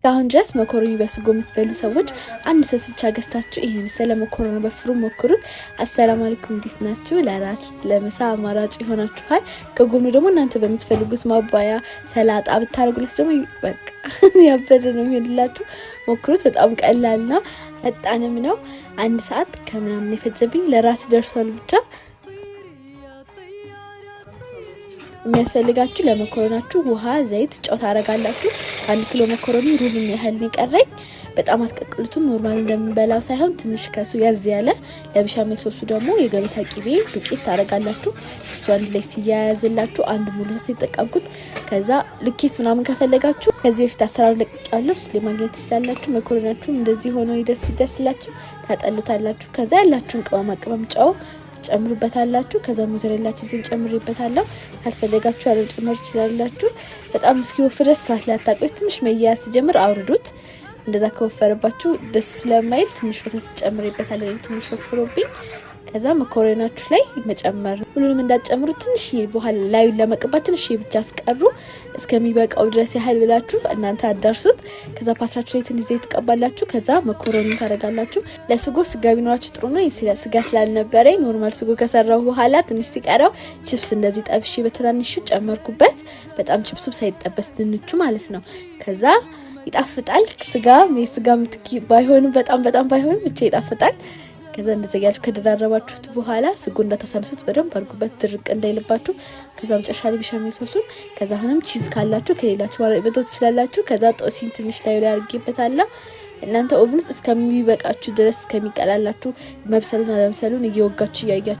አሁን ድረስ መኮረኒ በስጎ የምትበሉ ሰዎች አንድ ሰት ብቻ ገዝታችሁ ይሄ መሰለ መኮረኒ በፍሩ ሞክሩት። አሰላሙ አለይኩም፣ እንዴት ናችሁ? ለራት ለምሳ አማራጭ ይሆናችኋል። ከጎኑ ደግሞ እናንተ በምትፈልጉት ማባያ ሰላጣ ብታረጉለት ደግሞ በቃ ያበደ ነው የሚሆንላችሁ። ሞክሩት። በጣም ቀላል ነው፣ ፈጣንም ነው። 1 ሰዓት ከምናምን የፈጀብኝ ለራት ደርሷል ብቻ። የሚያስፈልጋችሁ ለመኮረናችሁ ውሃ፣ ዘይት፣ ጨው ታረጋላችሁ። 1 ኪሎ መኮረኒ ሩብ ያህል ይቀረኝ። በጣም አትቀቅሉትም፣ ኖርማል እንደምንበላው ሳይሆን ትንሽ ከሱ ያዝ ያለ። ለበሻሜል ሶሱ ደግሞ የገበታ ቂቤ ዱቄት ታረጋላችሁ። እሱ አንድ ላይ ሲያያዝላችሁ 1 ሙሉ ተጠቀምኩት። ከዛ ልኬት ምናምን ከፈለጋችሁ ከዚህ በፊት አሰራሩ ለቅቄያለሁ፣ እሱ ላይ ማግኘት ትችላላችሁ። መኮረናችሁ እንደዚህ ሆኖ ይደርስላችሁ፣ ታጠሉታላችሁ። ከዛ ያላችሁን ቅመም ጨው ጨምሩበታላችሁ። ከዛ ሞዘሬላ ቺዝም ጨምሩበታላችሁ። ካልፈለጋችሁ ያለው ጨምሩ ትችላላችሁ። በጣም እስኪወፍር ሰዓት ላይ አታቆይ። ትንሽ መያዝ ሲጀምር አውርዱት። እንደዛ ከወፈረባችሁ ደስ ስለማይል ትንሽ ወተት ጨምሩበታላችሁ። ትንሽ ወፍሮብኝ ከዛ መኮረናችሁ ላይ መጨመር። ሁሉንም እንዳትጨምሩ፣ ትንሽ በኋላ ላዩን ለመቀባት ትንሽ ብቻ አስቀሩ። እስከሚበቃው ድረስ ያህል ብላችሁ እናንተ አዳርሱት። ከዛ ፓትራችሁ ላይ ትንሽ ዘይት ተቀባላችሁ። ከዛ መኮረኒን ታረጋላችሁ። ለስጎ ስጋ ቢኖራችሁ ጥሩ ነው። ስጋ ስላልነበረኝ ኖርማል ስጎ ከሰራው በኋላ ትንሽ ሲቀረው ቺፕስ እንደዚህ ጠብሼ በትናንሹ ጨመርኩበት። በጣም ቺፕሱ ሳይጠበስ ድንቹ ማለት ነው። ከዛ ይጣፍጣል። ስጋ ምትኪ ባይሆንም በጣም ባይሆንም ብቻ ይጣፍጣል። ከዛ እንደዚህ ያልኩ ከደራረባችሁት በኋላ ስጎ እንዳታሳንሱት በደንብ አድርጉበት፣ ድርቅ እንዳይልባችሁ። ከዛ መጨረሻ ላይ በሻሜል ሶሱን፣ ከዛ አሁንም ቺዝ ካላችሁ ከሌላችሁ ማለት ትችላላችሁ። ከዛ ጦሲን ትንሽ ላይ አድርጌበታለሁ። እናንተ ኦቭን ውስጥ እስከሚበቃችሁ ድረስ እስከሚቀላላችሁ መብሰሉን አለመብሰሉን እየወጋችሁ እያያችሁ